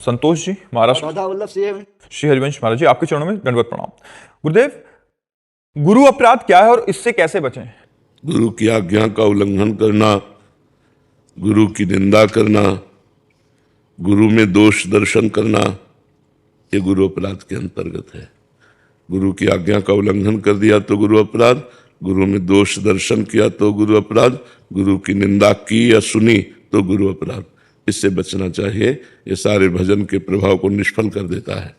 संतोष जी महाराष्ट्र। राधा वल्लभ सिंह। श्री हरिवंश महाराज जी, आपके चरणों में दंडवत प्रणाम। गुरुदेव, गुरु अपराध क्या है और इससे कैसे बचें? गुरु की आज्ञा का उल्लंघन करना, गुरु की निंदा करना, गुरु में दोष दर्शन करना, ये गुरु अपराध के अंतर्गत है। गुरु की आज्ञा का उल्लंघन कर दिया तो गुरु अपराध, गुरु में दोष दर्शन किया तो गुरु अपराध, गुरु की निंदा की या सुनी तो गुरु अपराध। इससे बचना चाहिए। ये सारे भजन के प्रभाव को निष्फल कर देता है,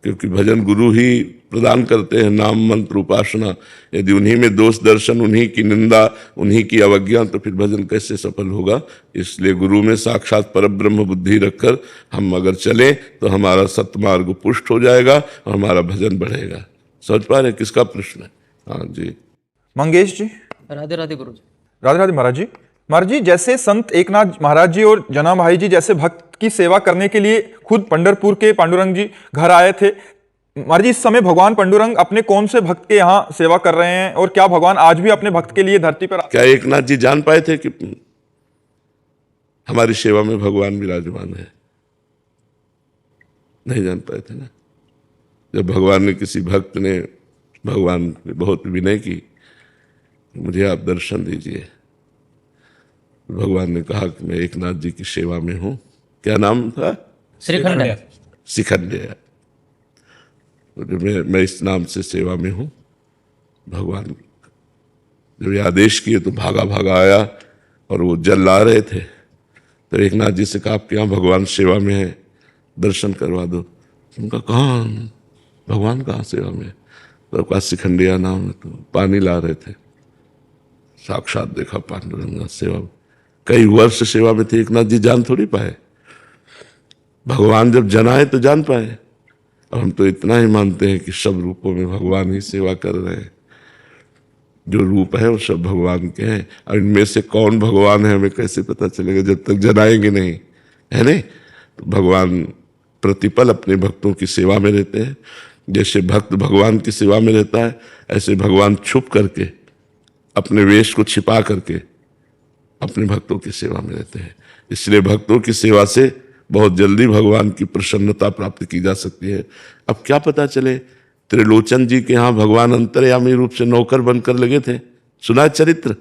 क्योंकि भजन गुरु ही प्रदान करते हैं, नाम मंत्र उपासना। यदि उन्हीं में दोष दर्शन, उन्हीं की निंदा, उन्हीं की अवज्ञा, तो फिर भजन कैसे सफल होगा। इसलिए गुरु में साक्षात परब्रह्म बुद्धि रखकर हम अगर चलें तो हमारा सत्मार्ग पुष्ट हो जाएगा और हमारा भजन बढ़ेगा। समझ पा रहे किसका प्रश्न है? हाँ जी। मंगेश जी। राधे राधे गुरु जी। राधे राधे महाराज जी। महाराज जी, जैसे संत एकनाथ महाराज जी और जना भाई जी जैसे भक्त की सेवा करने के लिए खुद पंढरपुर के पांडुरंग जी घर आए थे, महाराज जी इस समय भगवान पांडुरंग अपने कौन से भक्त के यहाँ सेवा कर रहे हैं और क्या भगवान आज भी अपने भक्त के लिए धरती पर? क्या एकनाथ जी जान पाए थे कि हमारी सेवा में भगवान विराजमान है? नहीं जान पाए थे ना। जब भगवान ने, किसी भक्त ने भगवान ने बहुत विनय की, मुझे आप दर्शन दीजिए, भगवान ने कहा कि मैं एकनाथ जी की सेवा में हूं। क्या नाम था? श्रीखंड। शिखंडिया। मैं इस नाम से सेवा में हूं। भगवान जब ये आदेश किए तो भागा भागा आया और वो जल ला रहे थे, तो एकनाथ जी से कहा आपके यहाँ भगवान सेवा में है, दर्शन करवा दो। उनका कहाँ भगवान कहाँ सेवा में? तो कहा शिखंडिया नाम है। तो पानी ला रहे थे, साक्षात देखा पांडुरंग सेवा में। कई वर्ष सेवा में थे, एकनाथ जी जान थोड़ी पाए। भगवान जब जनाए तो जान पाए। अब हम तो इतना ही मानते हैं कि सब रूपों में भगवान ही सेवा कर रहे हैं। जो रूप है वो सब भगवान के हैं, और इनमें से कौन भगवान है हमें कैसे पता चलेगा जब तक जनाएंगे नहीं, है नहीं? तो भगवान प्रतिपल अपने भक्तों की सेवा में रहते हैं। जैसे भक्त भगवान की सेवा में रहता है, ऐसे भगवान छुप करके अपने वेश को छिपा करके अपने भक्तों की सेवा में रहते हैं। इसलिए भक्तों की सेवा से बहुत जल्दी भगवान की प्रसन्नता प्राप्त की जा सकती है। अब क्या पता चले, त्रिलोचन जी के यहाँ भगवान अंतर्यामी रूप से नौकर बनकर लगे थे। सुना चरित्र?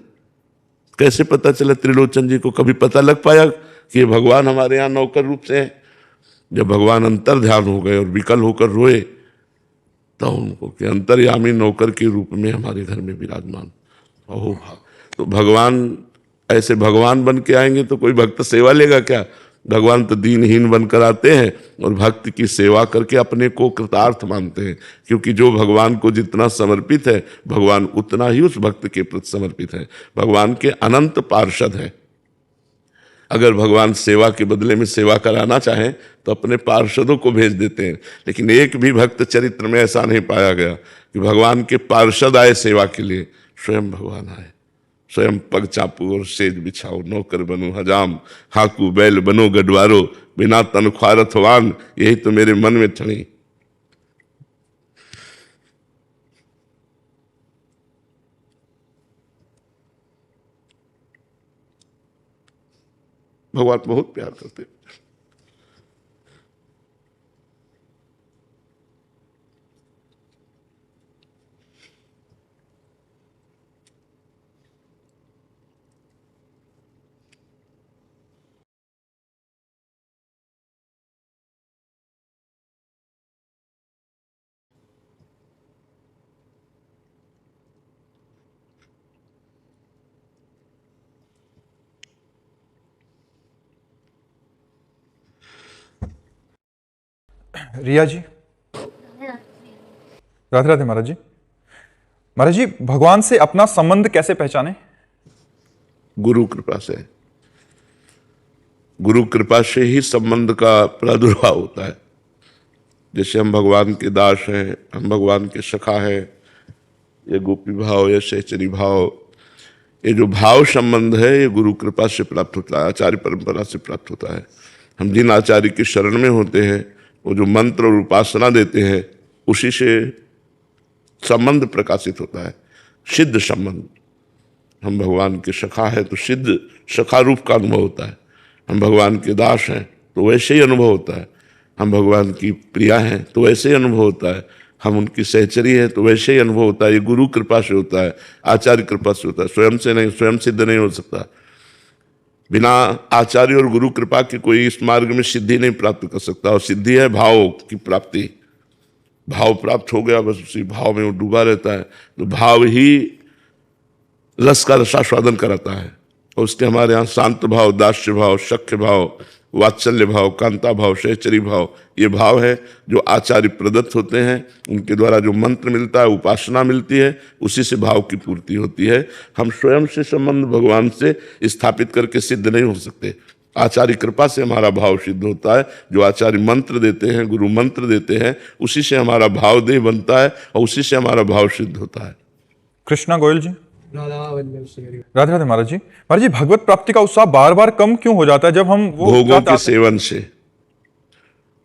कैसे पता चला त्रिलोचन जी को? कभी पता लग पाया कि ये भगवान हमारे यहाँ नौकर रूप से है? जब भगवान अंतर ध्यान हो गए और विकल होकर रोए, तो उनको कि अंतर्यामी नौकर के रूप में हमारे घर में विराजमान। ओह, तो भगवान ऐसे भगवान बन के आएंगे तो कोई भक्त सेवा लेगा क्या? भगवान तो दीनहीन बनकर आते हैं और भक्त की सेवा करके अपने को कृतार्थ मानते हैं, क्योंकि जो भगवान को जितना समर्पित है, भगवान उतना ही उस भक्त के प्रति समर्पित है। भगवान के अनंत पार्षद हैं। अगर भगवान सेवा के बदले में सेवा कराना चाहें तो अपने पार्षदों को भेज देते हैं, लेकिन एक भी भक्त चरित्र में ऐसा नहीं पाया गया कि भगवान के पार्षद आए सेवा के लिए। स्वयं भगवान आए, स्वयं पग चापू और सेज बिछाओ, नौकर बनो हजाम, हाकू बैल बनो गडवारो, बिना तनख्वाह रथवान, यही तो मेरे मन में ठनी। भगवान बहुत प्यार करते हैं। रिया जी। राधे राधे महाराज जी। महाराज जी, भगवान से अपना संबंध कैसे पहचाने? गुरु कृपा से। गुरु कृपा से ही संबंध का प्रादुर्भाव होता है। जैसे हम भगवान के दास हैं, हम भगवान के सखा हैं, ये गोपी भाव या सहचरी भाव, ये जो भाव संबंध है, ये गुरु कृपा से प्राप्त होता है, आचार्य परंपरा से प्राप्त होता है। हम जिन आचार्य की शरण में होते हैं, वो जो मंत्र और उपासना देते हैं, उसी से संबंध प्रकाशित होता है, सिद्ध संबंध। हम भगवान के सखा है तो सिद्ध सखा रूप का अनुभव होता है। हम भगवान के दास हैं तो वैसे ही अनुभव होता है। हम भगवान की प्रिया हैं तो वैसे ही अनुभव होता है, हम उनकी सहचरी हैं तो वैसे ही अनुभव होता है। ये गुरु कृपा से होता है, आचार्य कृपा से होता है, स्वयं से नहीं, स्वयं सिद्ध नहीं हो सकता। बिना आचार्य और गुरु कृपा की कोई इस मार्ग में सिद्धि नहीं प्राप्त कर सकता। और सिद्धि है भाव की प्राप्ति। भाव प्राप्त हो गया, बस उसी भाव में वो डूबा रहता है। तो भाव ही रस का रसास्वादन कराता है। और उसके हमारे यहाँ शांत भाव, दास्य भाव, सख्य भाव, वात्सल्य भाव, कांता भाव, सहचरी भाव, ये भाव है जो आचार्य प्रदत्त होते हैं। उनके द्वारा जो मंत्र मिलता है, उपासना मिलती है, उसी से भाव की पूर्ति होती है। हम स्वयं से संबंध भगवान से स्थापित करके सिद्ध नहीं हो सकते। आचार्य कृपा से हमारा भाव सिद्ध होता है। जो आचार्य मंत्र देते हैं, गुरु मंत्र देते हैं, उसी से हमारा भाव देह बनता है और उसी से हमारा भाव सिद्ध होता है। कृष्णा गोयल जी। राधे राधे महाराज जी। महाराज जी, भगवत प्राप्ति का उत्साह बार बार कम क्यों हो जाता है जब हम वो भोगों के सेवन से,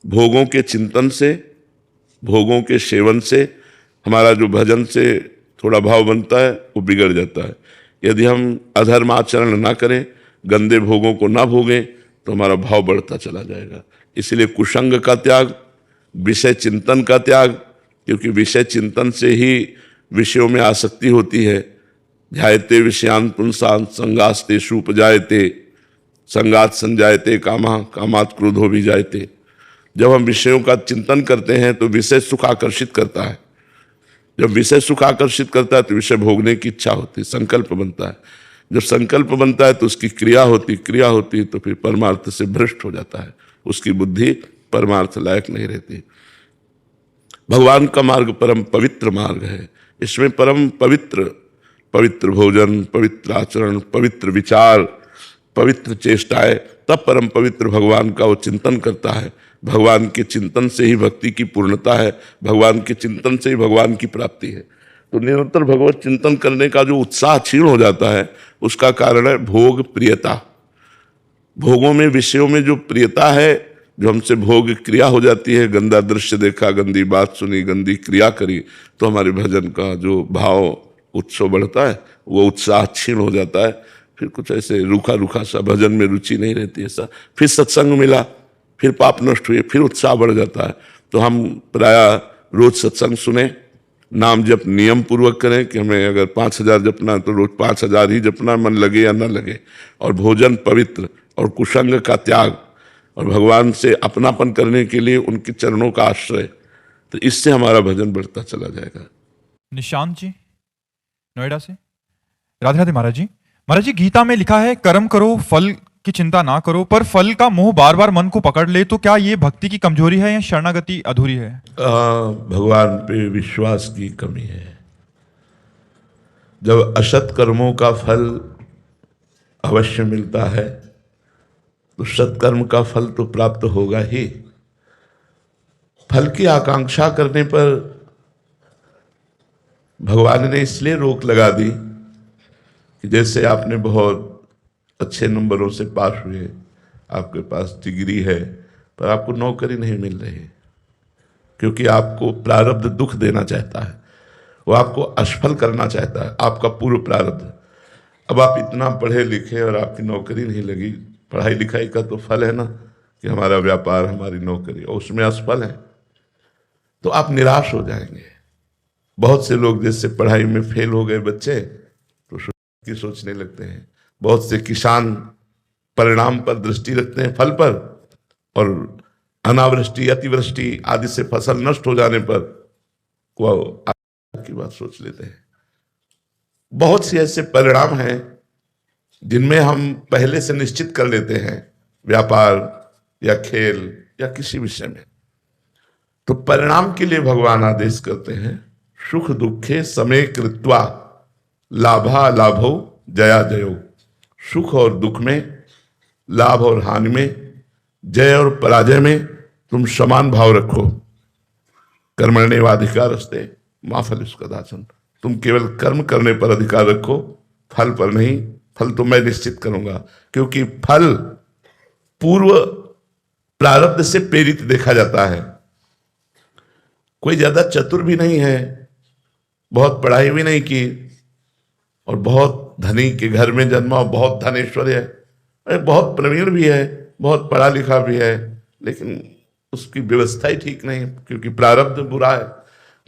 भोगों के चिंतन से, भोगों के सेवन से हमारा जो भजन से थोड़ा भाव बनता है वो बिगड़ जाता है। यदि हम अधर्म आचरण ना करें, गंदे भोगों को ना भोगें, तो हमारा भाव बढ़ता चला जाएगा। इसलिए कुसंग का त्याग, विषय चिंतन का त्याग, क्योंकि विषय चिंतन से ही विषयों में आसक्ति होती है। ध्यायते विषयान पुंसान संगास्तेषु उपजायते, संगात संजायते कामा, कामात् क्रोधो भी जायते। जब हम विषयों का चिंतन करते हैं तो विषय सुख आकर्षित करता है। जब विषय सुख आकर्षित करता है तो विषय भोगने की इच्छा होती है, संकल्प बनता है। जब संकल्प बनता है तो उसकी क्रिया होती, क्रिया होती तो फिर परमार्थ से भ्रष्ट हो जाता है। उसकी बुद्धि परमार्थ लायक नहीं रहती। भगवान का मार्ग परम पवित्र मार्ग है। इसमें परम पवित्र, पवित्र भोजन, पवित्र आचरण, पवित्र विचार, पवित्र चेष्टाएं, तब परम पवित्र भगवान का वो चिंतन करता है। भगवान के चिंतन से ही भक्ति की पूर्णता है, भगवान के चिंतन से ही भगवान की प्राप्ति है। तो निरंतर भगवत चिंतन करने का जो उत्साह क्षीण हो जाता है, उसका कारण है भोग प्रियता। भोगों में, विषयों में जो प्रियता है, जो हमसे भोग क्रिया हो जाती है, गंदा दृश्य देखा, गंदी बात सुनी, गंदी क्रिया करी, तो हमारे भजन का जो भाव उत्सव बढ़ता है, वो उत्साह क्षीण हो जाता है। फिर कुछ ऐसे रूखा रूखा सा, भजन में रुचि नहीं रहती ऐसा। फिर सत्संग मिला, फिर पाप नष्ट हुए, फिर उत्साह बढ़ जाता है। तो हम प्रायः रोज सत्संग सुने, नाम जप नियम पूर्वक करें कि हमें अगर 5000 जपना है तो रोज 5000 ही जपना, मन लगे या न लगे। और भोजन पवित्र, और कुसंग का त्याग, और भगवान से अपनापन करने के लिए उनके चरणों का आश्रय। तो इससे हमारा भजन बढ़ता चला जाएगा। निशांत जी नोएडा से। राधे राधे महाराज जी। महाराज जी, गीता में लिखा है कर्म करो, फल की चिंता ना करो, पर फल का मोह बार बार मन को पकड़ ले, तो क्या ये भक्ति की कमजोरी है या शरणागति अधूरी है? भगवान पे विश्वास की कमी है। जब असत कर्मों का फल अवश्य मिलता है तो सत्कर्म का फल तो प्राप्त होगा ही। फल की आकांक्षा करने पर भगवान ने इसलिए रोक लगा दी कि जैसे आपने बहुत अच्छे नंबरों से पास हुए, आपके पास डिग्री है, पर आपको नौकरी नहीं मिल रही, क्योंकि आपको प्रारब्ध दुख देना चाहता है, वो आपको असफल करना चाहता है, आपका पूर्व प्रारब्ध। अब आप इतना पढ़े लिखे और आपकी नौकरी नहीं लगी, पढ़ाई लिखाई का तो फल है ना कि हमारा व्यापार, हमारी नौकरी, और उसमें असफल है तो आप निराश हो जाएंगे। बहुत से लोग जैसे पढ़ाई में फेल हो गए बच्चे तो की सोचने लगते हैं। बहुत से किसान परिणाम पर दृष्टि रखते हैं, फल पर, और अनावृष्टि, अतिवृष्टि आदि से फसल नष्ट हो जाने पर वो की बात सोच लेते हैं। बहुत से ऐसे परिणाम हैं जिनमें हम पहले से निश्चित कर लेते हैं, व्यापार या खेल या किसी विषय में। तो परिणाम के लिए भगवान आदेश करते हैं, सुख दुखे समे कृत्वा लाभा लाभो जया जयो। सुख और दुख में, लाभ और हानि में, जय और पराजय में तुम समान भाव रखो। कर्मण्येवाधिकारस्ते मा फलेषु कदाचन। तुम केवल कर्म करने पर अधिकार रखो, फल पर नहीं। फल तो मैं निश्चित करूंगा, क्योंकि फल पूर्व प्रारब्ध से प्रेरित देखा जाता है। कोई ज्यादा चतुर भी नहीं है, बहुत पढ़ाई भी नहीं की, और बहुत धनी के घर में जन्मा, बहुत धनेश्वर है, बहुत प्रवीण भी है, बहुत पढ़ा लिखा भी है, लेकिन उसकी व्यवस्था ही ठीक नहीं है, क्योंकि प्रारब्ध बुरा है।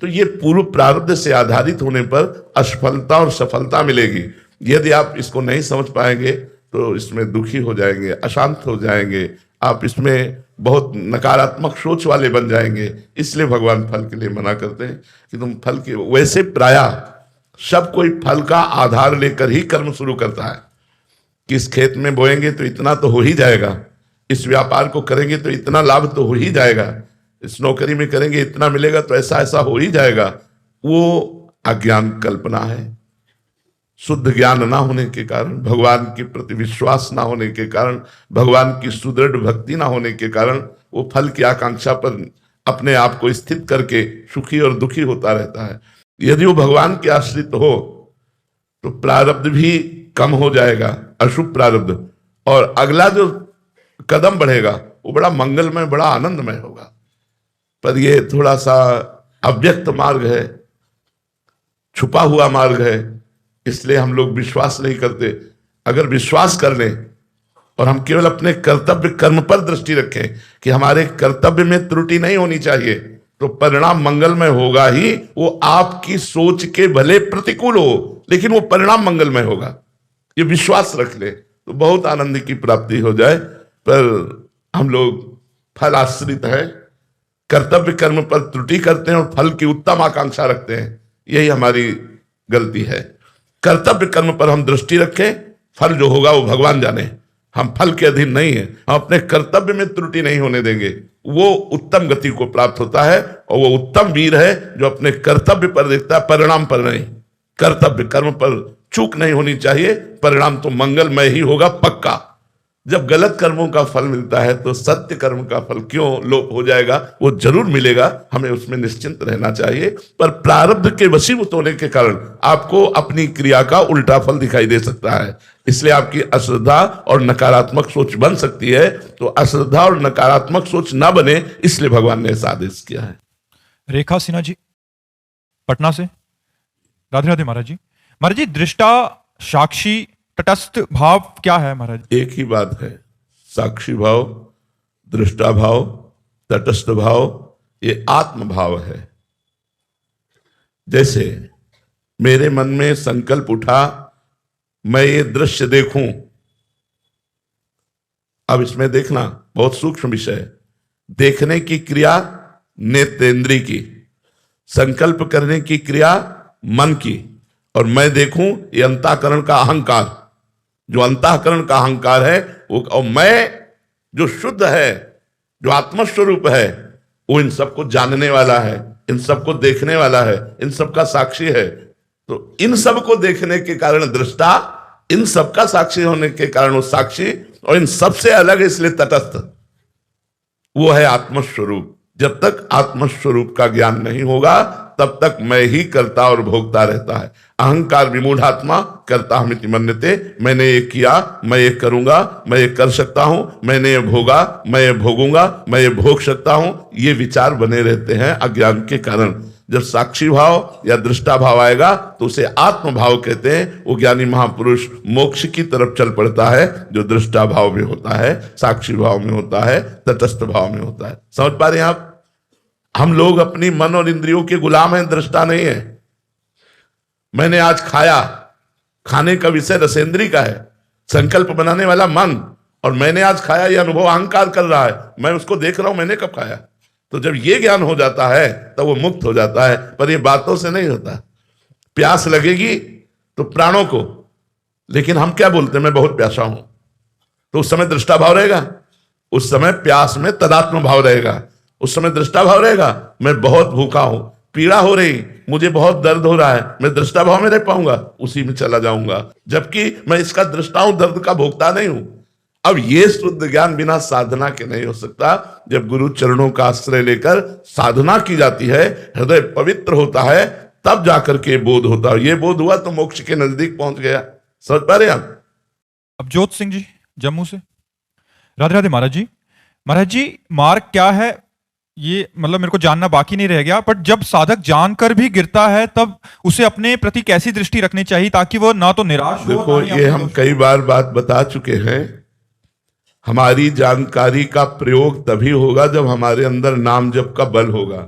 तो ये पूर्व प्रारब्ध से आधारित होने पर असफलता और सफलता मिलेगी। यदि आप इसको नहीं समझ पाएंगे तो इसमें दुखी हो जाएंगे, अशांत हो जाएंगे, आप इसमें बहुत नकारात्मक सोच वाले बन जाएंगे। इसलिए भगवान फल के लिए मना करते हैं कि तुम फल के, वैसे प्रायः सब कोई फल का आधार लेकर ही कर्म शुरू करता है कि इस खेत में बोएंगे तो इतना तो हो ही जाएगा, इस व्यापार को करेंगे तो इतना लाभ तो हो ही जाएगा, इस नौकरी में करेंगे इतना मिलेगा तो ऐसा ऐसा हो ही जाएगा। वो अज्ञान कल्पना है। शुद्ध ज्ञान ना होने के कारण, भगवान के प्रति विश्वास ना होने के कारण, भगवान की सुदृढ़ भक्ति ना होने के कारण वो फल की आकांक्षा पर अपने आप को स्थित करके सुखी और दुखी होता रहता है। यदि वो भगवान के आश्रित हो तो प्रारब्ध भी कम हो जाएगा, अशुभ प्रारब्ध, और अगला जो कदम बढ़ेगा वो बड़ा मंगलमय, बड़ा आनंदमय होगा। पर ये थोड़ा सा अव्यक्त मार्ग है, छुपा हुआ मार्ग है, इसलिए हम लोग विश्वास नहीं करते। अगर विश्वास कर लें और हम केवल अपने कर्तव्य कर्म पर दृष्टि रखें कि हमारे कर्तव्य में त्रुटि नहीं होनी चाहिए, तो परिणाम मंगलमय होगा ही। वो आपकी सोच के भले प्रतिकूल हो, लेकिन वो परिणाम मंगलमय होगा, ये विश्वास रख ले तो बहुत आनंद की प्राप्ति हो जाए। पर हम लोग फल आश्रित है, कर्तव्य कर्म पर त्रुटि करते हैं और फल की उत्तम आकांक्षा रखते हैं, यही हमारी गलती है। कर्तव्य कर्म पर हम दृष्टि रखें, फल जो होगा वो भगवान जाने, हम फल के अधीन नहीं है। हम अपने कर्तव्य में त्रुटि नहीं होने देंगे, वो उत्तम गति को प्राप्त होता है। और वो उत्तम वीर है जो अपने कर्तव्य पर देखता है, परिणाम पर नहीं। कर्तव्य कर्म पर चूक नहीं होनी चाहिए, परिणाम तो मंगलमय ही होगा पक्का। जब गलत कर्मों का फल मिलता है तो सत्य कर्म का फल क्यों लोप हो जाएगा, वो जरूर मिलेगा, हमें उसमें निश्चिंत रहना चाहिए। पर प्रारब्ध के वशीभूत होने के कारण आपको अपनी क्रिया का उल्टा फल दिखाई दे सकता है, इसलिए आपकी अश्रद्धा और नकारात्मक सोच बन सकती है। तो अश्रद्धा और नकारात्मक सोच ना बने, इसलिए भगवान ने ऐसा आदेश किया है। रेखा सिन्हा जी पटना से, राधे राधे महाराज जी। महाराज जी, दृष्टा, साक्षी, तटस्थ भाव क्या है महाराज? एक ही बात है, साक्षी भाव, दृष्टा भाव, तटस्थ भाव, ये आत्म भाव है। जैसे मेरे मन में संकल्प उठा मैं ये दृश्य देखूं, अब इसमें देखना बहुत सूक्ष्म विषय है। देखने की क्रिया नेत्रेंद्रिय की, संकल्प करने की क्रिया मन की, और मैं देखूं ये अंतःकरण का अहंकार, जो अंतःकरण का अहंकार है वो, और मैं जो शुद्ध है, जो आत्मस्वरूप है, वो इन सबको जानने वाला है, इन सबको देखने वाला है, इन सबका साक्षी है। तो इन सबको देखने के कारण दृष्टा, इन सबका साक्षी होने के कारण वो साक्षी, और इन सबसे अलग है इसलिए तटस्थ, वो है आत्मस्वरूप। जब तक आत्मस्वरूप का ज्ञान नहीं होगा तब तक मैं ही करता और भोगता रहता है। अहंकार विमूढ़ात्मा करता हमिति मन्यते, मैंने ये किया, मैं ये करूंगा, मैं ये कर सकता हूं, मैंने ये भोगा, मैं ये भोगूंगा, मैं ये भोग सकता हूं, ये विचार बने रहते हैं अज्ञान के कारण। जब साक्षी भाव या दृष्टा भाव आएगा तो उसे आत्म भाव कहते हैं। वो ज्ञानी महापुरुष मोक्ष की तरफ चल पड़ता है, जो दृष्टा भाव में होता है, साक्षी भाव में होता है, तटस्थ भाव में होता है। समझ पा रहे हैं आप? हम लोग अपनी मन और इंद्रियों के गुलाम हैं, दृष्टा नहीं है। मैंने आज खाया, खाने का विषय रसेंद्री का है, संकल्प बनाने वाला मन, और मैंने आज खाया ये अनुभव अहंकार कर रहा है, मैं उसको देख रहा हूं मैंने कब खाया। तो जब ये ज्ञान हो जाता है तब वो मुक्त हो जाता है। पर ये बातों से नहीं होता। प्यास लगेगी तो प्राणों को, लेकिन हम क्या बोलते हैं, मैं बहुत प्यासा हूं, तो उस समय दृष्टा भाव रहेगा, उस समय प्यास में तदात्म भाव रहेगा, उस समय दृष्टा भाव रहेगा। मैं बहुत भूखा हूं, पीड़ा हो रही, मुझे बहुत दर्द हो रहा है, मैं दृष्टा भाव में रह पाऊंगा, उसी में चला जाऊंगा, जबकि मैं इसका दृष्टा हूं, दर्द का भोगता नहीं हूं। अब ये शुद्ध ज्ञान बिना साधना के नहीं हो सकता। जब गुरु चरणों का आश्रय लेकर साधना की जाती है, हृदय पवित्र होता है, तब जाकर के बोध होता है। ये बोध हुआ तो मोक्ष के नजदीक पहुंच गया। समझ पा रहे आप? अब जोत सिंह जी जम्मू से, राधे राधे महाराज जी। महाराज जी, मार्ग क्या है ये मतलब मेरे को जानना बाकी नहीं रह गया, बट जब साधक जानकर भी गिरता है तब उसे अपने प्रति कैसी दृष्टि रखनी चाहिए ताकि वो ना तो निराश हो। देखो, ये हम कई बार बात बता चुके हैं हमारी जानकारी का प्रयोग तभी होगा जब हमारे अंदर नाम जप का बल होगा।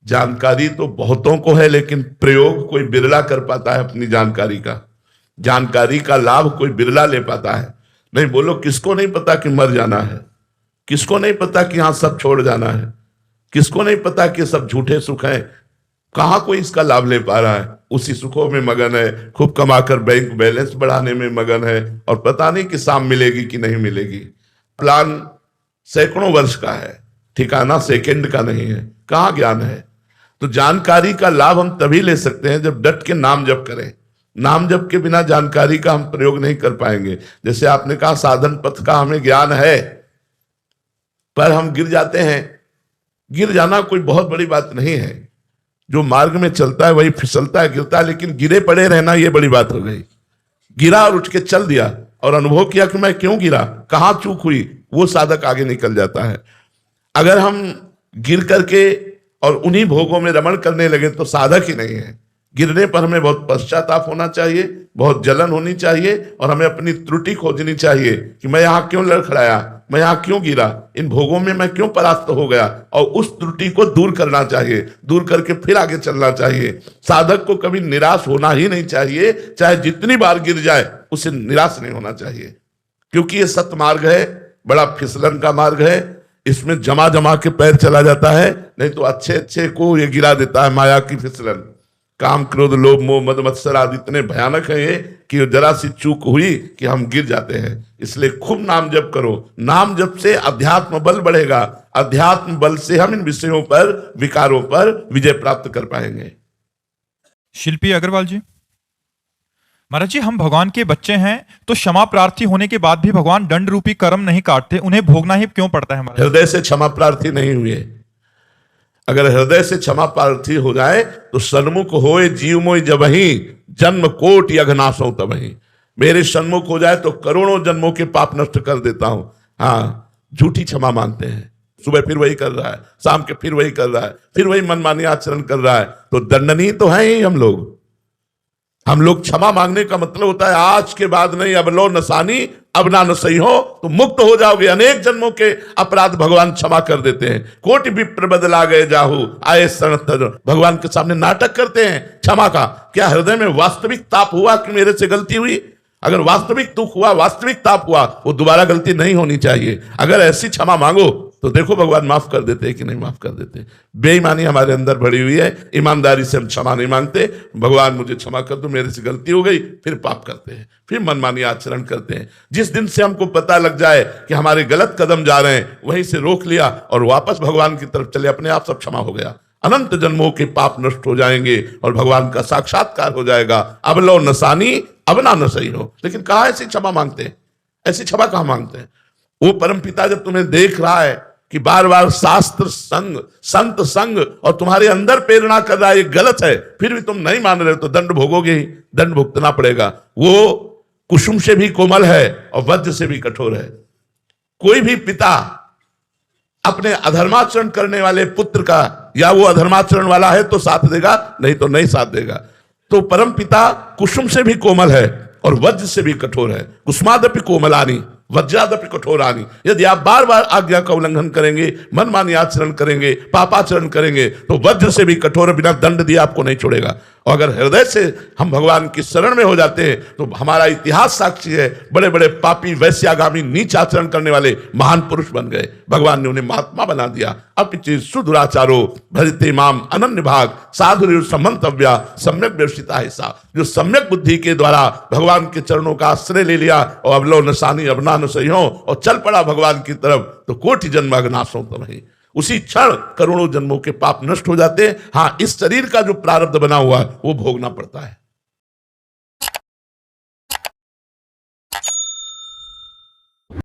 जानकारी तो बहुतों को है, लेकिन प्रयोग कोई बिरला कर पाता है अपनी जानकारी का। जानकारी का लाभ कोई बिरला ले पाता है। नहीं बोलो, किसको नहीं पता कि मर जाना है, किसको नहीं पता कि यहां सब छोड़ जाना है, किसको नहीं पता कि सब झूठे सुख हैं। कहां कोई इसका लाभ ले पा रहा है, उसी सुखों में मगन है, खूब कमाकर बैंक बैलेंस बढ़ाने में मगन है, और पता नहीं कि शाम मिलेगी कि नहीं मिलेगी। प्लान सैकड़ों वर्ष का है, ठिकाना सेकंड का नहीं है। कहां ज्ञान है? तो जानकारी का लाभ हम तभी ले सकते हैं जब डट के नाम जप करें। नाम जप के बिना जानकारी का हम प्रयोग नहीं कर पाएंगे। जैसे आपने कहा, साधन पथ का हमें ज्ञान है, पर हम गिर जाते हैं। गिर जाना कोई बहुत बड़ी बात नहीं है। जो मार्ग में चलता है वही फिसलता है, गिरता है, लेकिन गिरे पड़े रहना ये बड़ी बात हो गई। गिरा और उठ के चल दिया और अनुभव किया कि मैं क्यों गिरा, कहां चूक हुई, वो साधक आगे निकल जाता है। अगर हम गिर करके और उन्हीं भोगों में रमण करने लगे तो साधक ही नहीं है। गिरने पर हमें बहुत पश्चाताप होना चाहिए, बहुत जलन होनी चाहिए, और हमें अपनी त्रुटि खोजनी चाहिए कि मैं यहाँ क्यों लड़खड़ाया, मैं यहाँ क्यों गिरा, इन भोगों में मैं क्यों परास्त हो गया, और उस त्रुटि को दूर करना चाहिए। दूर करके फिर आगे चलना चाहिए। साधक को कभी निराश होना ही नहीं चाहिए, चाहे जितनी बार गिर जाए उसे निराश नहीं होना चाहिए, क्योंकि ये सत मार्ग है, बड़ा फिसलन का मार्ग है। इसमें जमा जमा के पैर चला जाता है, नहीं तो अच्छे अच्छे को ये गिरा देता है माया की फिसलन। काम, क्रोध, लोभ, मोह, मद, मत्सर आदि इतने भयानक है ये कि जरा सी चूक हुई कि हम गिर जाते हैं। इसलिए खूब नाम जप करो। नाम जप से अध्यात्म बल बढ़ेगा। अध्यात्म बल से हम इन विषयों पर, विकारों पर विजय प्राप्त कर पाएंगे। शिल्पी अग्रवाल जी, महाराज जी, हम भगवान के बच्चे हैं तो क्षमा प्रार्थी होने के बाद भी भगवान दंड रूपी कर्म नहीं काटते, उन्हें भोगना ही क्यों पड़ता है? हमारे हृदय से क्षमा प्रार्थी नहीं हुए। अगर हृदय से क्षमा प्रार्थी हो जाए तो सन्मुख होए जीव मोय जबहि, जन्म कोटि अघनासों तबहि। मेरे सन्मुख हो जाए तो करोड़ों जन्मों के पाप नष्ट कर देता हूं। हाँ, झूठी क्षमा मांगते हैं, सुबह फिर वही कर रहा है, शाम के फिर वही कर रहा है, फिर वही मनमानी आचरण कर रहा है, तो दंडनीय तो है ही हम लोग। क्षमा मांगने का मतलब होता है आज के बाद नहीं, अब लो नसानी अब ना नसई हो, तो मुक्त हो जाओगे। अनेक जन्मों के अपराध भगवान क्षमा कर देते हैं। कोटि विप्र बदला गए जाहू आए शरण तज। भगवान के सामने नाटक करते हैं क्षमा का। क्या हृदय में वास्तविक ताप हुआ कि मेरे से गलती हुई? अगर वास्तविक दुख हुआ, वास्तविक ताप हुआ, वो दोबारा गलती नहीं होनी चाहिए। अगर ऐसी क्षमा मांगो तो देखो भगवान माफ कर देते हैं कि नहीं माफ कर देते। बेईमानी हमारे अंदर भरी हुई है, ईमानदारी से हम क्षमा नहीं मांगते। भगवान मुझे क्षमा कर दो, मेरे से गलती हो गई, फिर पाप करते हैं, फिर मनमानी आचरण करते हैं। जिस दिन से हमको पता लग जाए कि हमारे गलत कदम जा रहे हैं, वहीं से रोक लिया और वापस भगवान की तरफ चले, अपने आप सब क्षमा हो गया। अनंत जन्मों के पाप नष्ट हो जाएंगे और भगवान का साक्षात्कार हो जाएगा। अब लो नसानी अब ना नसई हो। लेकिन कहाँ ऐसी क्षमा मांगते हैं? ऐसी क्षमा कहाँ मांगते हैं? वो परमपिता जब तुम्हें देख रहा है कि बार बार शास्त्र संग, संत संग और तुम्हारे अंदर प्रेरणा कर रहा है ये गलत है, फिर भी तुम नहीं मान रहे हो, तो दंड भोगोगे ही, दंड भुगतना पड़ेगा। वो कुसुम से भी कोमल है और वज्र से भी कठोर है। कोई भी पिता अपने अधर्माचरण करने वाले पुत्र का, या वो अधर्माचरण वाला है तो साथ देगा, नहीं तो नहीं साथ देगा। तो परम पिता कुसुम से भी कोमल है और वज्र से भी कठोर है। कुसुमादपि कोमलानी वज्रादपि कठोरानी। यदि आप बार बार आज्ञा का उल्लंघन करेंगे, मनमानी आचरण करेंगे, पापाचरण करेंगे, तो वज्र से भी कठोर, बिना दंड दिए आपको नहीं छोड़ेगा। और अगर हृदय से हम भगवान की शरण में हो जाते हैं तो हमारा इतिहास साक्षी है, बड़े बड़े पापी, वैश्यागामी, नीच आचरण करने वाले महान पुरुष बन गए, भगवान ने उन्हें महात्मा बना दिया। अपिचि सुदुराचारो भजते माम अनन्य भाग साधु समंतव्या सम्यक व्यवस्थिता है सा। जो सम्यक बुद्धि के द्वारा भगवान के चरणों का आश्रय ले लिया और अब लो नसानी अब ना नसई हो और चल पड़ा भगवान की तरफ, तो कोटि जन्म अघनासों तबहि। उसी क्षण करोड़ों जन्मों के पाप नष्ट हो जाते हैं। हाँ, इस शरीर का जो प्रारब्ध बना हुआ है वो भोगना पड़ता है।